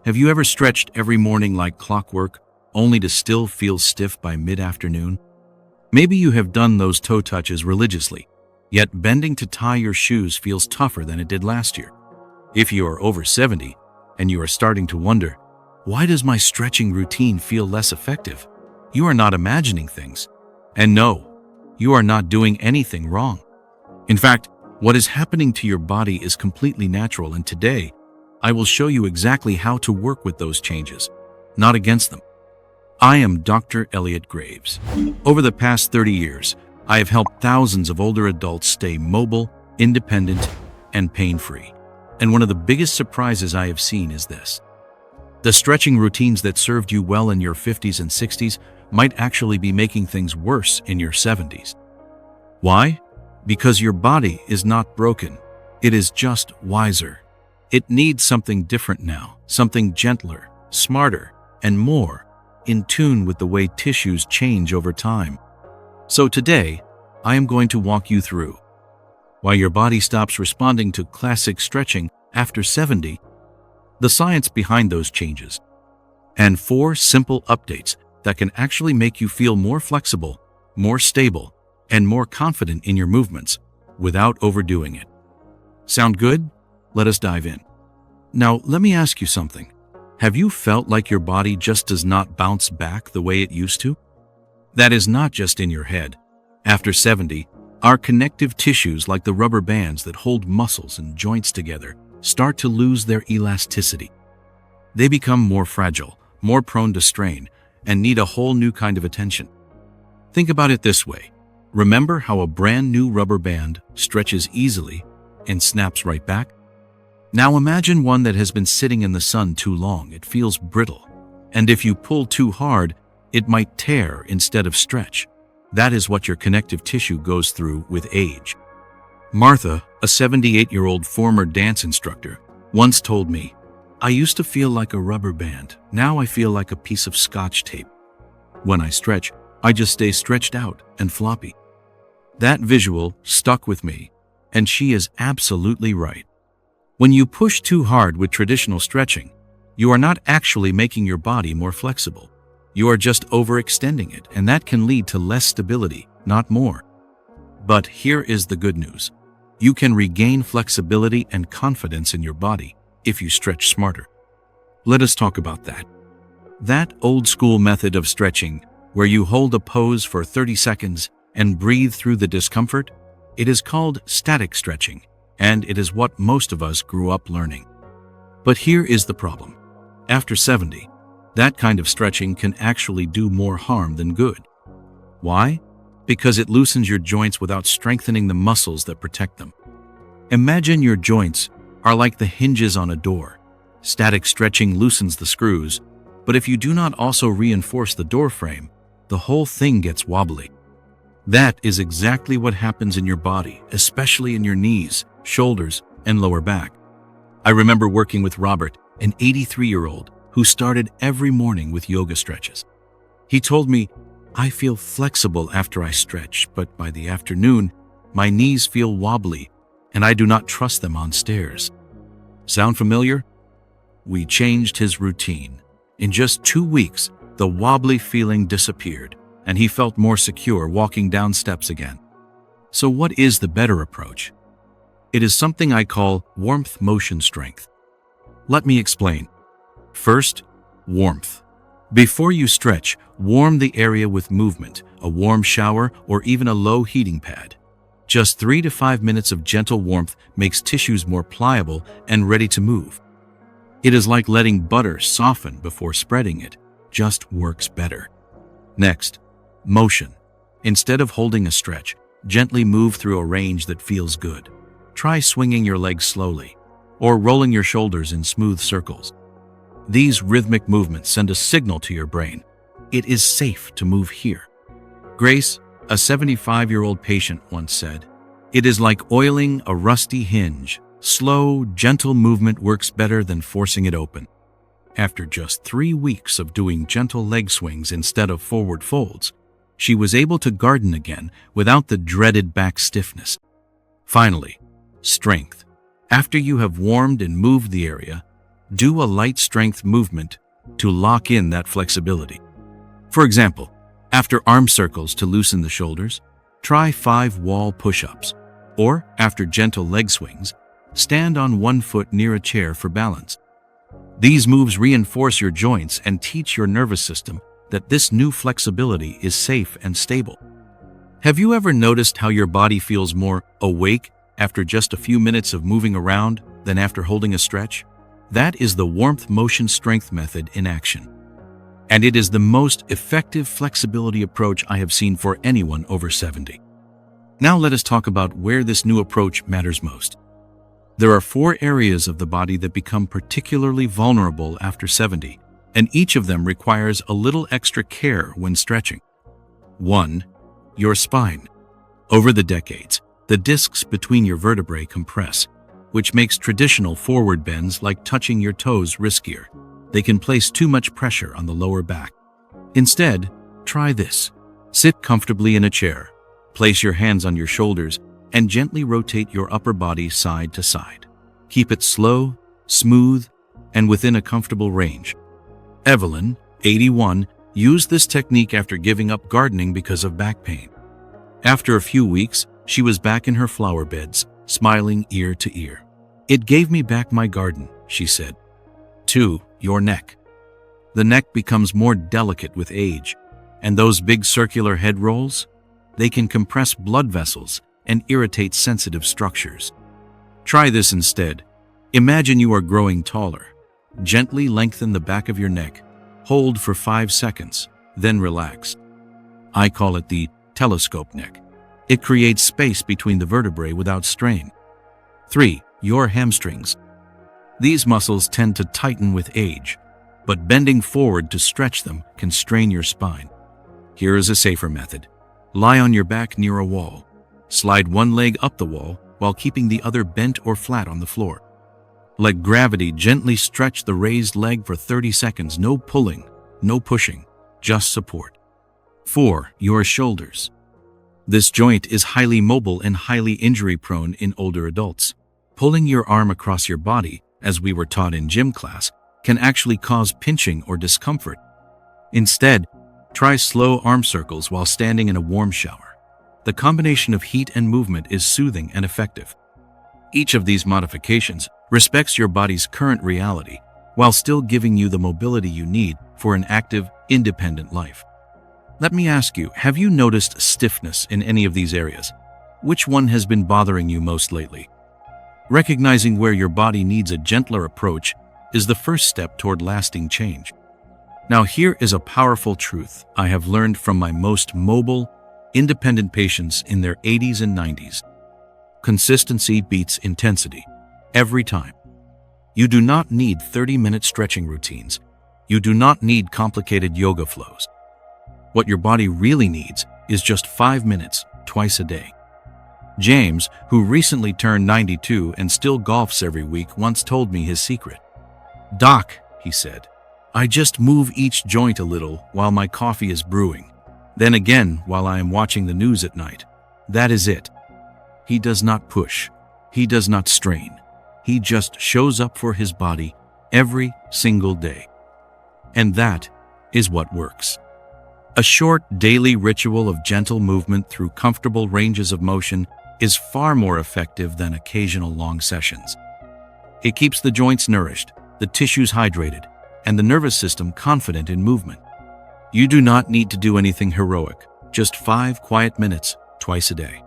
Have you ever stretched every morning like clockwork, only to still feel stiff by mid-afternoon? Maybe you have done those toe touches religiously, yet bending to tie your shoes feels tougher than it did last year. If you are over 70 and you are starting to wonder, why does my stretching routine feel less effective? You are not imagining things. And no, you are not doing anything wrong. In fact, what is happening to your body is completely natural, and today, I will show you exactly how to work with those changes, not against them. I am Dr. Elliot Graves. Over the past 30 years, I have helped thousands of older adults stay mobile, independent, and pain-free. And one of the biggest surprises I have seen is this. The stretching routines that served you well in your 50s and 60s might actually be making things worse in your 70s. Why? Because your body is not broken. It is just wiser. It needs something different now, something gentler, smarter, and more in tune with the way tissues change over time. So today, I am going to walk you through why your body stops responding to classic stretching after 70, the science behind those changes, and 4 simple updates that can actually make you feel more flexible, more stable, and more confident in your movements without overdoing it. Sound good? Let us dive in. Now, let me ask you something. Have you felt like your body just does not bounce back the way it used to? That is not just in your head. After 70, our connective tissues, like the rubber bands that hold muscles and joints together, start to lose their elasticity. They become more fragile, more prone to strain, and need a whole new kind of attention. Think about it this way. Remember how a brand new rubber band stretches easily and snaps right back? Now imagine one that has been sitting in the sun too long. It feels brittle, and if you pull too hard, it might tear instead of stretch. That is what your connective tissue goes through with age. Martha, a 78-year-old former dance instructor, once told me, "I used to feel like a rubber band. Now I feel like a piece of Scotch tape. When I stretch, I just stay stretched out and floppy." That visual stuck with me, and she is absolutely right. When you push too hard with traditional stretching, you are not actually making your body more flexible. You are just overextending it, and that can lead to less stability, not more. But here is the good news. You can regain flexibility and confidence in your body if you stretch smarter. Let us talk about that. That old-school method of stretching, where you hold a pose for 30 seconds and breathe through the discomfort, it is called static stretching, and it is what most of us grew up learning. But here is the problem. After 70, that kind of stretching can actually do more harm than good. Why? Because it loosens your joints without strengthening the muscles that protect them. Imagine your joints are like the hinges on a door. Static stretching loosens the screws, but if you do not also reinforce the door frame, the whole thing gets wobbly. That is exactly what happens in your body, especially in your knees, shoulders, and lower back. I remember working with Robert, an 83-year-old, who started every morning with yoga stretches. He told me, "I feel flexible after I stretch, but by the afternoon, my knees feel wobbly, and I do not trust them on stairs." Sound familiar? We changed his routine. In just 2 weeks, the wobbly feeling disappeared, and he felt more secure walking down steps again. So what is the better approach? It is something I call warmth motion strength. Let me explain. First, warmth. Before you stretch, warm the area with movement, a warm shower, or even a low heating pad. Just 3 to 5 minutes of gentle warmth makes tissues more pliable and ready to move. It is like letting butter soften before spreading it, just works better. Next, motion. Instead of holding a stretch, gently move through a range that feels good. Try swinging your legs slowly, or rolling your shoulders in smooth circles. These rhythmic movements send a signal to your brain. It is safe to move here. Grace, a 75-year-old patient, once said, "It is like oiling a rusty hinge. Slow, gentle movement works better than forcing it open." After just 3 weeks of doing gentle leg swings instead of forward folds, she was able to garden again without the dreaded back stiffness. Finally, strength. After you have warmed and moved the area, do a light strength movement to lock in that flexibility. For example, after arm circles to loosen the shoulders, try 5 wall push-ups. Or, after gentle leg swings, stand on one foot near a chair for balance. These moves reinforce your joints and teach your nervous system that this new flexibility is safe and stable. Have you ever noticed how your body feels more awake after just a few minutes of moving around than after holding a stretch? That is the warmth motion strength method in action. And it is the most effective flexibility approach I have seen for anyone over 70. Now let us talk about where this new approach matters most. There are 4 areas of the body that become particularly vulnerable after 70, and each of them requires a little extra care when stretching. 1. Your spine. Over the decades, the discs between your vertebrae compress, which makes traditional forward bends like touching your toes riskier. They can place too much pressure on the lower back. Instead, try this. Sit comfortably in a chair, place your hands on your shoulders, and gently rotate your upper body side to side. Keep it slow, smooth, and within a comfortable range. Evelyn, 81, used this technique after giving up gardening because of back pain. After a few weeks, she was back in her flower beds, smiling ear to ear. "It gave me back my garden," she said. 2. Your neck. The neck becomes more delicate with age, and those big circular head rolls, they can compress blood vessels and irritate sensitive structures. Try this instead. Imagine you are growing taller. Gently lengthen the back of your neck, hold for 5 seconds, then relax. I call it the telescope neck. It creates space between the vertebrae without strain. 3. Your hamstrings. These muscles tend to tighten with age, but bending forward to stretch them can strain your spine. Here is a safer method. Lie on your back near a wall. Slide one leg up the wall while keeping the other bent or flat on the floor. Let gravity gently stretch the raised leg for 30 seconds. No pulling, no pushing, just support. 4. Your shoulders. This joint is highly mobile and highly injury-prone in older adults. Pulling your arm across your body, as we were taught in gym class, can actually cause pinching or discomfort. Instead, try slow arm circles while standing in a warm shower. The combination of heat and movement is soothing and effective. Each of these modifications respects your body's current reality while still giving you the mobility you need for an active, independent life. Let me ask you, have you noticed stiffness in any of these areas? Which one has been bothering you most lately? Recognizing where your body needs a gentler approach is the first step toward lasting change. Now here is a powerful truth I have learned from my most mobile, independent patients in their 80s and 90s. Consistency beats intensity, every time. You do not need 30-minute stretching routines. You do not need complicated yoga flows. What your body really needs is just 5 minutes, twice a day. James, who recently turned 92 and still golfs every week, once told me his secret. "Doc," he said, "I just move each joint a little while my coffee is brewing. Then again while I am watching the news at night. That is it." He does not push. He does not strain. He just shows up for his body every single day. And that is what works. A short daily ritual of gentle movement through comfortable ranges of motion is far more effective than occasional long sessions. It keeps the joints nourished, the tissues hydrated, and the nervous system confident in movement. You do not need to do anything heroic, just 5 quiet minutes twice a day.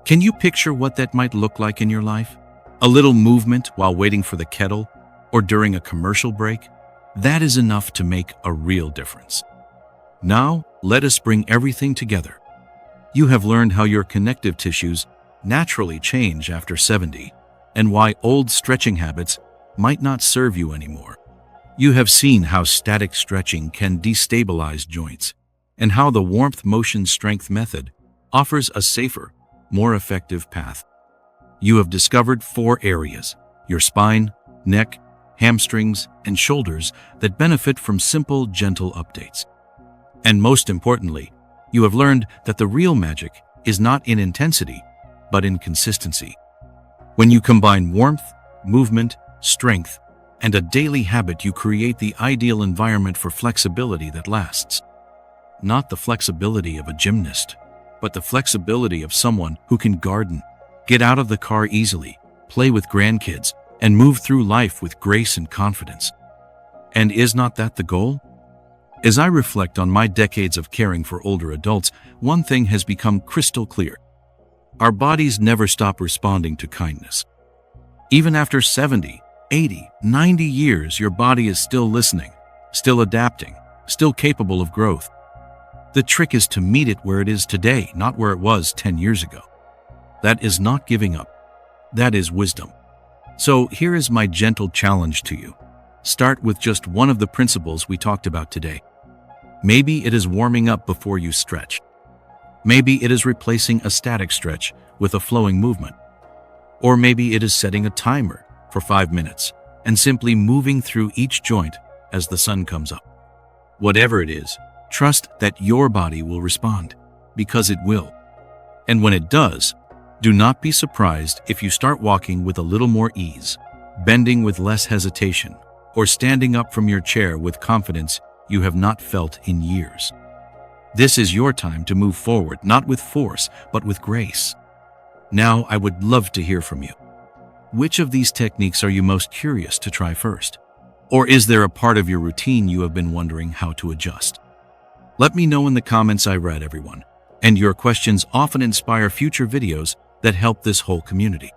Can you picture what that might look like in your life? A little movement while waiting for the kettle or during a commercial break? That is enough to make a real difference. Now, let us bring everything together. You have learned how your connective tissues naturally change after 70 and why old stretching habits might not serve you anymore. You have seen how static stretching can destabilize joints and how the warmth motion strength method offers a safer, more effective path. You have discovered 4 areas, your spine, neck, hamstrings, and shoulders that benefit from simple, gentle updates. And most importantly, you have learned that the real magic is not in intensity, but in consistency. When you combine warmth, movement, strength, and a daily habit, you create the ideal environment for flexibility that lasts. Not the flexibility of a gymnast, but the flexibility of someone who can garden, get out of the car easily, play with grandkids, and move through life with grace and confidence. And is not that the goal? As I reflect on my decades of caring for older adults, one thing has become crystal clear. Our bodies never stop responding to kindness. Even after 70, 80, 90 years, your body is still listening, still adapting, still capable of growth. The trick is to meet it where it is today, not where it was 10 years ago. That is not giving up. That is wisdom. So here is my gentle challenge to you. Start with just one of the principles we talked about today. Maybe it is warming up before you stretch. Maybe it is replacing a static stretch with a flowing movement. Or maybe it is setting a timer for 5 minutes and simply moving through each joint as the sun comes up. Whatever it is, trust that your body will respond, because it will. And when it does, do not be surprised if you start walking with a little more ease, bending with less hesitation, or standing up from your chair with confidence you have not felt in years. This is your time to move forward, not with force, but with grace. Now, I would love to hear from you. Which of these techniques are you most curious to try first? Or is there a part of your routine you have been wondering how to adjust? Let me know in the comments. I read everyone, and your questions often inspire future videos that help this whole community.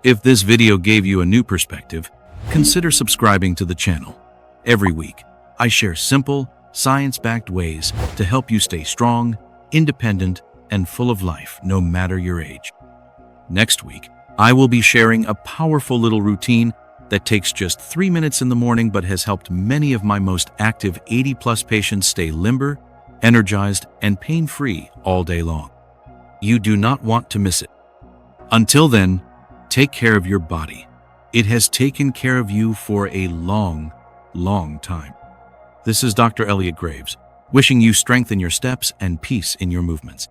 If this video gave you a new perspective, consider subscribing to the channel. Every week, I share simple, science-backed ways to help you stay strong, independent, and full of life, no matter your age. Next week, I will be sharing a powerful little routine that takes just 3 minutes in the morning but has helped many of my most active 80-plus patients stay limber, energized, and pain-free all day long. You do not want to miss it. Until then, take care of your body. It has taken care of you for a long, long time. This is Dr. Elliot Graves, wishing you strength in your steps and peace in your movements.